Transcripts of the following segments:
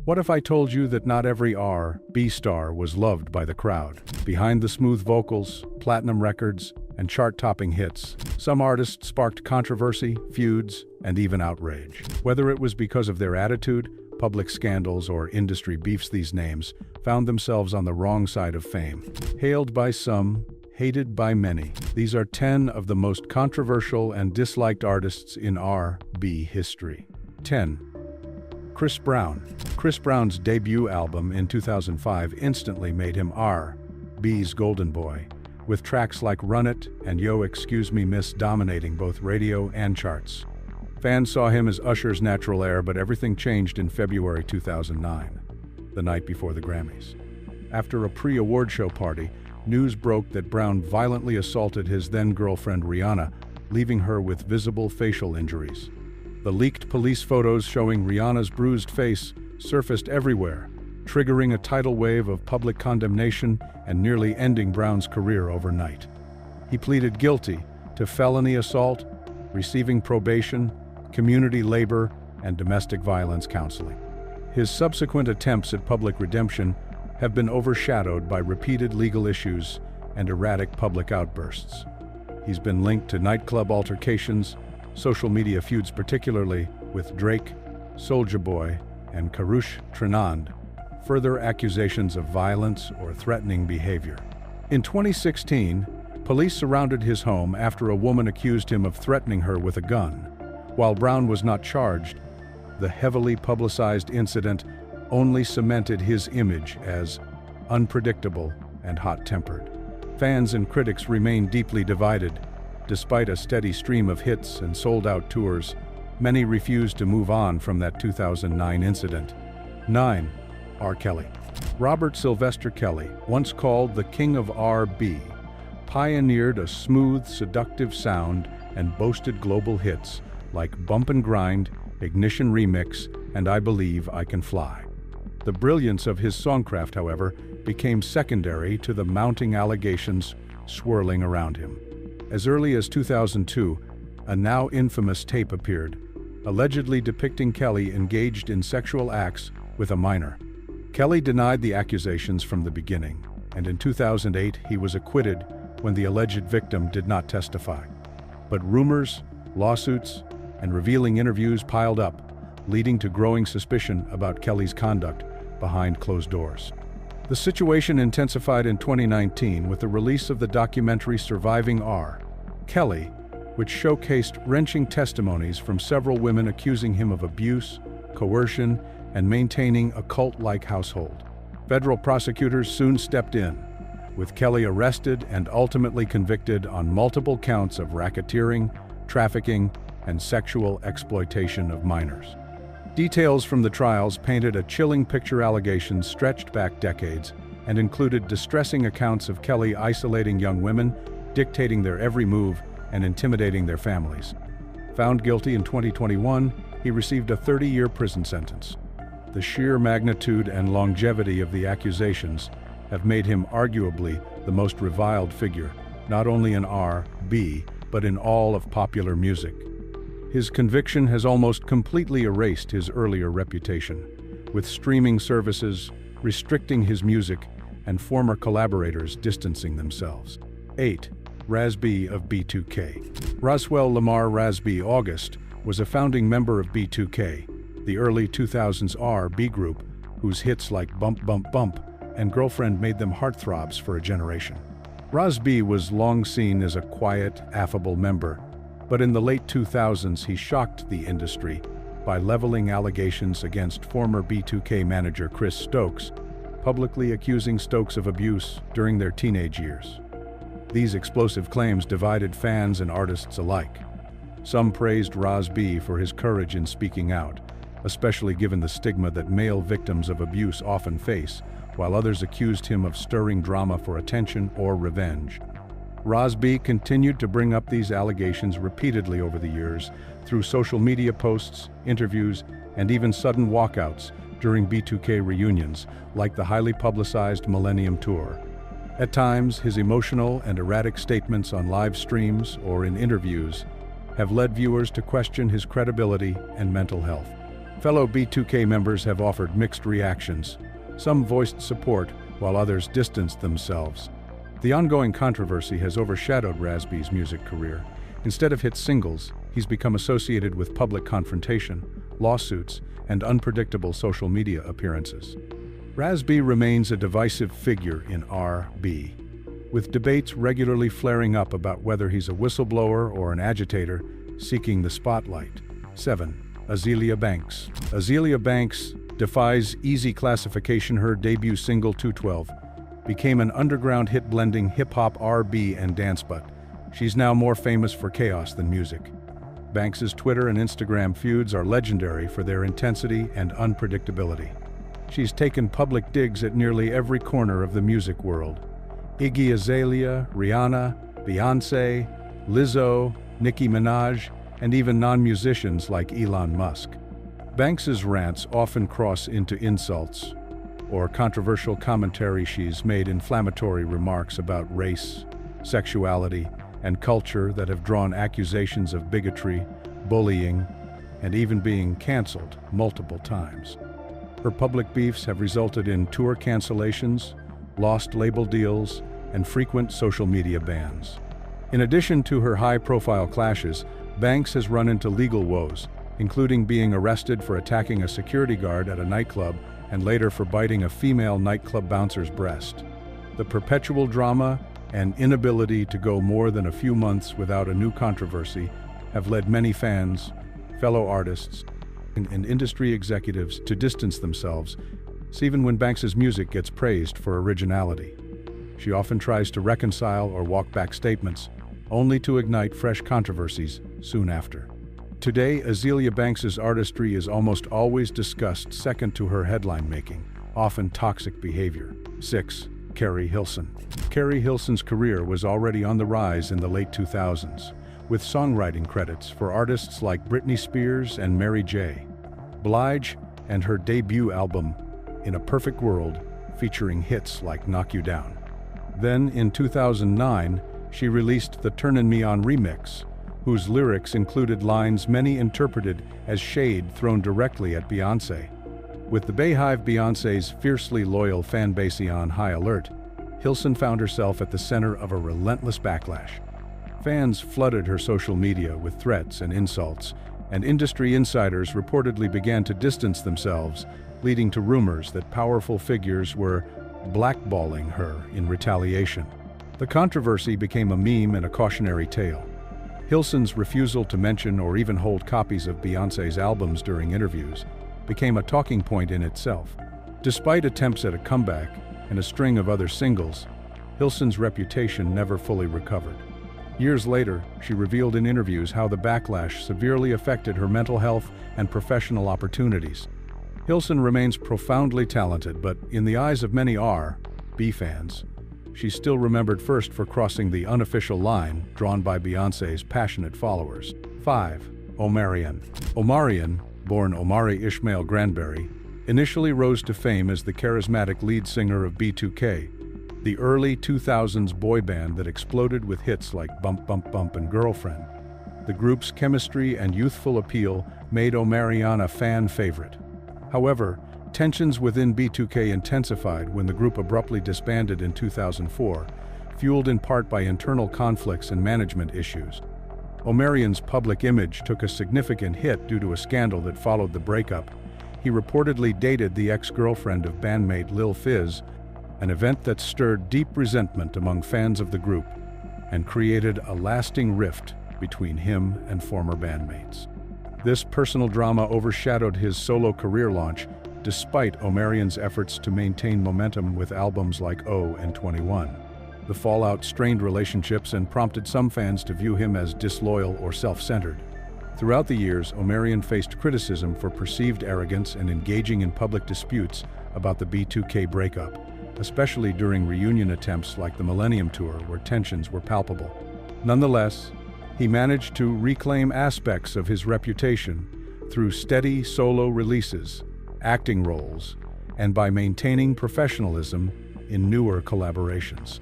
What if I told you that not every R&B star was loved by the crowd? Behind the smooth vocals, platinum records, and chart-topping hits, some artists sparked controversy, feuds, and even outrage. Whether it was because of their attitude, public scandals, or industry beefs, these names found themselves on the wrong side of fame. Hailed by some, hated by many, these are 10 of the most controversial and disliked artists in R&B history. 10. Chris Brown. Chris Brown's debut album in 2005 instantly made him R&B's golden boy, with tracks like Run It and Yo Excuse Me Miss dominating both radio and charts. Fans saw him as Usher's natural heir, but everything changed in February 2009, the night before the Grammys. After a pre-award show party, news broke that Brown violently assaulted his then-girlfriend Rihanna, leaving her with visible facial injuries. The leaked police photos showing Rihanna's bruised face surfaced everywhere, triggering a tidal wave of public condemnation and nearly ending Brown's career overnight. He pleaded guilty to felony assault, receiving probation, community labor, and domestic violence counseling. His subsequent attempts at public redemption have been overshadowed by repeated legal issues and erratic public outbursts. He's been linked to nightclub altercations, social media feuds, particularly with Drake, Soulja Boy, and Karrueche Trinand, further accusations of violence or threatening behavior. In 2016, police surrounded his home after a woman accused him of threatening her with a gun. While Brown was not charged, the heavily publicized incident only cemented his image as unpredictable and hot-tempered. Fans and critics remain deeply divided. Despite a steady stream of hits and sold-out tours, many refuse to move on from that 2009 incident. 9. R. Kelly. Robert Sylvester Kelly, once called the King of R&B, pioneered a smooth, seductive sound and boasted global hits like Bump and Grind, Ignition Remix, and I Believe I Can Fly. The brilliance of his songcraft, however, became secondary to the mounting allegations swirling around him. As early as 2002, a now infamous tape appeared, allegedly depicting Kelly engaged in sexual acts with a minor. Kelly denied the accusations from the beginning, and in 2008 he was acquitted when the alleged victim did not testify. But rumors, lawsuits, and revealing interviews piled up, leading to growing suspicion about Kelly's conduct behind closed doors. The situation intensified in 2019 with the release of the documentary Surviving R. Kelly, which showcased wrenching testimonies from several women accusing him of abuse, coercion, and maintaining a cult-like household. Federal prosecutors soon stepped in, with Kelly arrested and ultimately convicted on multiple counts of racketeering, trafficking, and sexual exploitation of minors. Details from the trials painted a chilling picture. Allegations stretched back decades and included distressing accounts of Kelly isolating young women, dictating their every move, and intimidating their families. Found guilty in 2021, he received a 30-year prison sentence. The sheer magnitude and longevity of the accusations have made him arguably the most reviled figure, not only in R&B, but in all of popular music. His conviction has almost completely erased his earlier reputation, with streaming services restricting his music and former collaborators distancing themselves. 8. Raz B of B2K. Roswell Lamar Raz B. August was a founding member of B2K, the early 2000s R&B group whose hits like Bump Bump Bump and Girlfriend made them heartthrobs for a generation. Raz B was long seen as a quiet, affable member, but in the late 2000s he shocked the industry by leveling allegations against former B2K manager Chris Stokes, publicly accusing Stokes of abuse during their teenage years. These explosive claims divided fans and artists alike. Some praised Raz B for his courage in speaking out, especially given the stigma that male victims of abuse often face, while others accused him of stirring drama for attention or revenge. Raz B continued to bring up these allegations repeatedly over the years through social media posts, interviews, and even sudden walkouts during B2K reunions, like the highly publicized Millennium Tour. At times, his emotional and erratic statements on live streams or in interviews have led viewers to question his credibility and mental health. Fellow B2K members have offered mixed reactions. Some voiced support, while others distanced themselves. The ongoing controversy has overshadowed Raz B's music career. Instead of hit singles, he's become associated with public confrontation, lawsuits, and unpredictable social media appearances. Raz B remains a divisive figure in R&B, with debates regularly flaring up about whether he's a whistleblower or an agitator seeking the spotlight. 7. Azealia Banks. Azealia Banks defies easy classification. Her debut single, 212, became an underground hit blending hip-hop, R&B, and dance, but she's now more famous for chaos than music. Banks's Twitter and Instagram feuds are legendary for their intensity and unpredictability. She's taken public digs at nearly every corner of the music world. Iggy Azalea, Rihanna, Beyoncé, Lizzo, Nicki Minaj, and even non-musicians like Elon Musk. Banks's rants often cross into insults or controversial commentary. She's made inflammatory remarks about race, sexuality, and culture that have drawn accusations of bigotry, bullying, and even being canceled multiple times. Her public beefs have resulted in tour cancellations, lost label deals, and frequent social media bans. In addition to her high-profile clashes, Banks has run into legal woes, including being arrested for attacking a security guard at a nightclub and later for biting a female nightclub bouncer's breast. The perpetual drama and inability to go more than a few months without a new controversy have led many fans, fellow artists, and industry executives to distance themselves, even when Banks's music gets praised for originality. She often tries to reconcile or walk back statements, only to ignite fresh controversies soon after. Today, Azealia Banks's artistry is almost always discussed second to her headline making, often toxic behavior. 6. Carrie Hilson. Carrie Hilson's career was already on the rise in the late 2000s, with songwriting credits for artists like Britney Spears and Mary J. Blige, and her debut album, In a Perfect World, featuring hits like Knock You Down. Then, in 2009, she released the Turnin' Me On remix, whose lyrics included lines many interpreted as shade thrown directly at Beyoncé. With the Bayhive Beyoncé's fiercely loyal fan base on high alert, Hilson found herself at the center of a relentless backlash. Fans flooded her social media with threats and insults, and industry insiders reportedly began to distance themselves, leading to rumors that powerful figures were blackballing her in retaliation. The controversy became a meme and a cautionary tale. Hilson's refusal to mention or even hold copies of Beyoncé's albums during interviews became a talking point in itself. Despite attempts at a comeback and a string of other singles, Hilson's reputation never fully recovered. Years later, she revealed in interviews how the backlash severely affected her mental health and professional opportunities. Hilson remains profoundly talented, but in the eyes of many R&B fans, she's still remembered first for crossing the unofficial line drawn by Beyoncé's passionate followers. 5. Omarion. Omarion, born Omari Ishmael Granberry, initially rose to fame as the charismatic lead singer of B2K, the early 2000s boy band that exploded with hits like Bump Bump Bump and Girlfriend. The group's chemistry and youthful appeal made Omarion a fan favorite. However, tensions within B2K intensified when the group abruptly disbanded in 2004, fueled in part by internal conflicts and management issues. Omarion's public image took a significant hit due to a scandal that followed the breakup. He reportedly dated the ex-girlfriend of bandmate Lil Fizz, an event that stirred deep resentment among fans of the group and created a lasting rift between him and former bandmates. This personal drama overshadowed his solo career launch, despite Omarion's efforts to maintain momentum with albums like O and 21. The fallout strained relationships and prompted some fans to view him as disloyal or self-centered. Throughout the years, Omarion faced criticism for perceived arrogance and engaging in public disputes about the B2K breakup, especially during reunion attempts like the Millennium Tour, where tensions were palpable. Nonetheless, he managed to reclaim aspects of his reputation through steady solo releases, acting roles, and by maintaining professionalism in newer collaborations.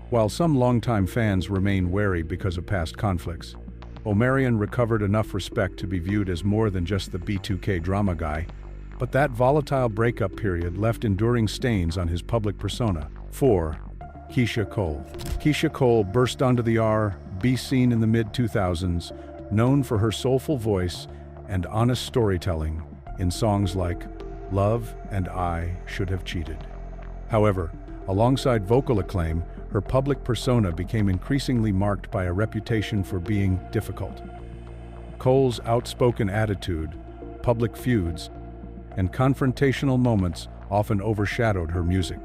While some longtime fans remain wary because of past conflicts, Omarion recovered enough respect to be viewed as more than just the B2K drama guy, but that volatile breakup period left enduring stains on his public persona. 4. Keisha Cole. Keisha Cole burst onto the R&B scene in the mid-2000s, known for her soulful voice and honest storytelling in songs like Love and I Should Have Cheated. However, alongside vocal acclaim, her public persona became increasingly marked by a reputation for being difficult. Cole's outspoken attitude, public feuds, and confrontational moments often overshadowed her music.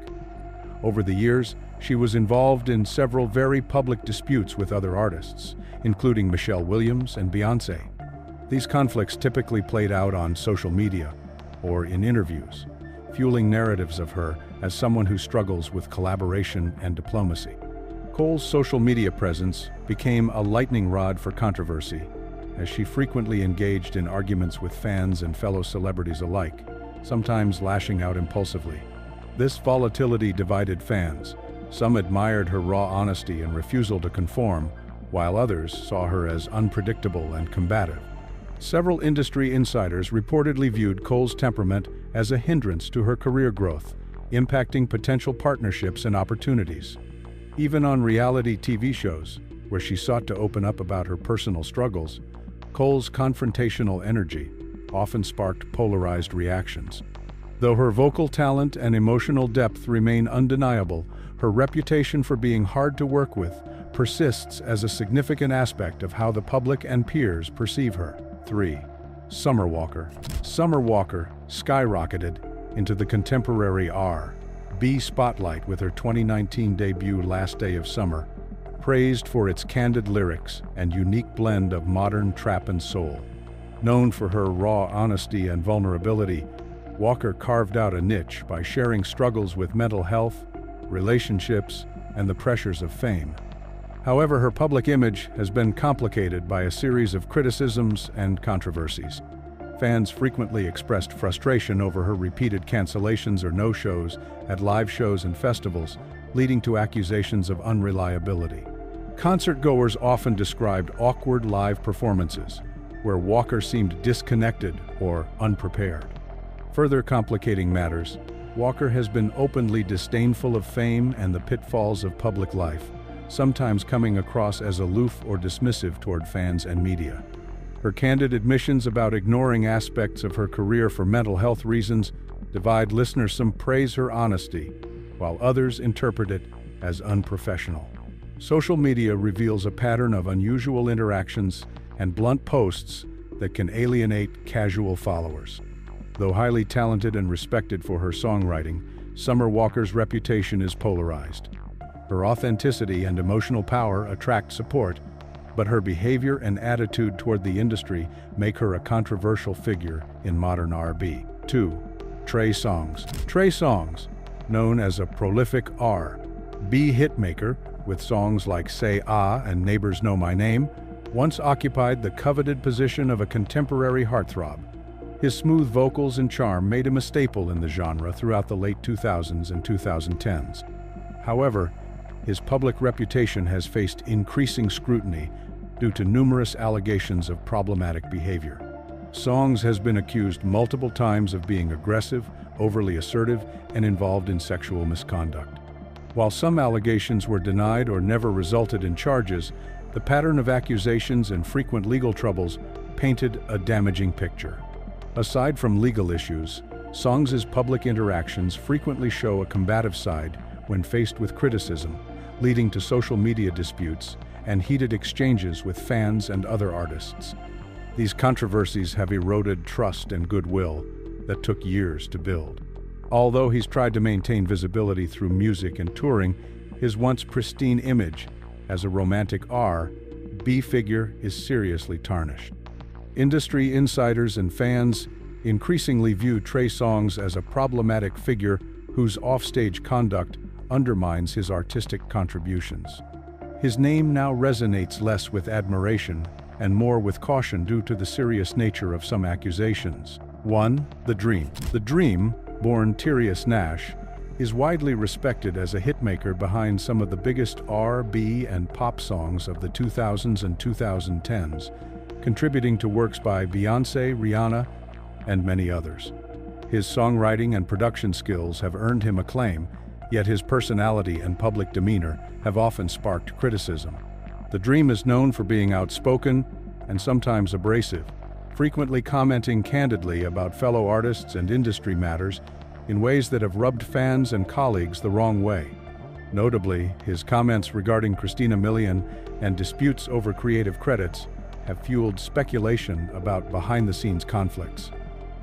Over the years, she was involved in several very public disputes with other artists, including Michelle Williams and Beyoncé. These conflicts typically played out on social media or in interviews, fueling narratives of her as someone who struggles with collaboration and diplomacy. Cole's social media presence became a lightning rod for controversy, as she frequently engaged in arguments with fans and fellow celebrities alike, sometimes lashing out impulsively. This volatility divided fans. Some admired her raw honesty and refusal to conform, while others saw her as unpredictable and combative. Several industry insiders reportedly viewed Cole's temperament as a hindrance to her career growth, impacting potential partnerships and opportunities. Even on reality TV shows, where she sought to open up about her personal struggles, Cole's confrontational energy often sparked polarized reactions. Though her vocal talent and emotional depth remain undeniable, her reputation for being hard to work with persists as a significant aspect of how the public and peers perceive her. 3. Summer Walker. Summer Walker skyrocketed into the contemporary R&B spotlight with her 2019 debut Last Day of Summer, praised for its candid lyrics and unique blend of modern trap and soul. Known for her raw honesty and vulnerability, Walker carved out a niche by sharing struggles with mental health, relationships, and the pressures of fame. However, her public image has been complicated by a series of criticisms and controversies. Fans frequently expressed frustration over her repeated cancellations or no-shows at live shows and festivals, leading to accusations of unreliability. Concert-goers often described awkward live performances, where Walker seemed disconnected or unprepared. Further complicating matters, Walker has been openly disdainful of fame and the pitfalls of public life, sometimes coming across as aloof or dismissive toward fans and media. Her candid admissions about ignoring aspects of her career for mental health reasons divide listeners. Some praise her honesty, while others interpret it as unprofessional. Social media reveals a pattern of unusual interactions and blunt posts that can alienate casual followers. Though highly talented and respected for her songwriting, Summer Walker's reputation is polarized. Her authenticity and emotional power attract support, but her behavior and attitude toward the industry make her a controversial figure in modern R&B. 2. Trey Songz. Trey Songz, known as a prolific R&B hitmaker with songs like Say Ah and Neighbors Know My Name, once occupied the coveted position of a contemporary heartthrob. His smooth vocals and charm made him a staple in the genre throughout the late 2000s and 2010s. However, his public reputation has faced increasing scrutiny due to numerous allegations of problematic behavior. Songz has been accused multiple times of being aggressive, overly assertive, and involved in sexual misconduct. While some allegations were denied or never resulted in charges, the pattern of accusations and frequent legal troubles painted a damaging picture. Aside from legal issues, Songz's public interactions frequently show a combative side when faced with criticism, leading to social media disputes and heated exchanges with fans and other artists. These controversies have eroded trust and goodwill that took years to build. Although he's tried to maintain visibility through music and touring, his once pristine image as a romantic R&B figure is seriously tarnished. Industry insiders and fans increasingly view Trey Songz as a problematic figure whose offstage conduct undermines his artistic contributions. His name now resonates less with admiration and more with caution due to the serious nature of some accusations. 1. The Dream. The Dream, born Tyrius Nash, is widely respected as a hitmaker behind some of the biggest R&B and pop songs of the 2000s and 2010s, contributing to works by Beyoncé, Rihanna, and many others. His songwriting and production skills have earned him acclaim, yet his personality and public demeanor have often sparked criticism. The Dream is known for being outspoken and sometimes abrasive, frequently commenting candidly about fellow artists and industry matters in ways that have rubbed fans and colleagues the wrong way. Notably, his comments regarding Christina Milian and disputes over creative credits have fueled speculation about behind-the-scenes conflicts.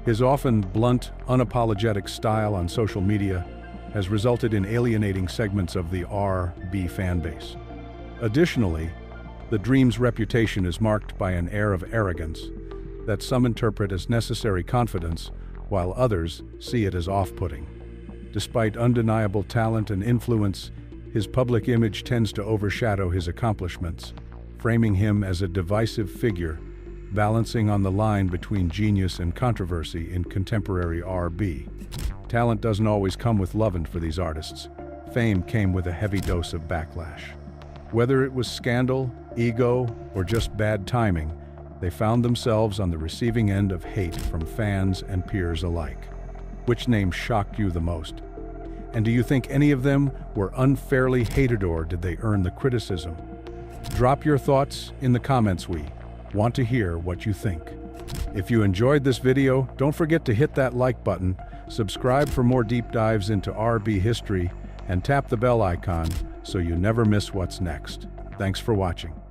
His often blunt, unapologetic style on social media has resulted in alienating segments of the R&B fanbase. Additionally, the Dream's reputation is marked by an air of arrogance that some interpret as necessary confidence, while others see it as off-putting. Despite undeniable talent and influence, his public image tends to overshadow his accomplishments, framing him as a divisive figure, balancing on the line between genius and controversy in contemporary R&B. Talent doesn't always come with love, and for these artists, fame came with a heavy dose of backlash. Whether it was scandal, ego, or just bad timing, they found themselves on the receiving end of hate from fans and peers alike. Which name shocked you the most? And do you think any of them were unfairly hated, or did they earn the criticism? Drop your thoughts in the comments. We want to hear what you think. If you enjoyed this video, don't forget to hit that like button, subscribe for more deep dives into R&B history, and tap the bell icon so you never miss what's next. Thanks for watching.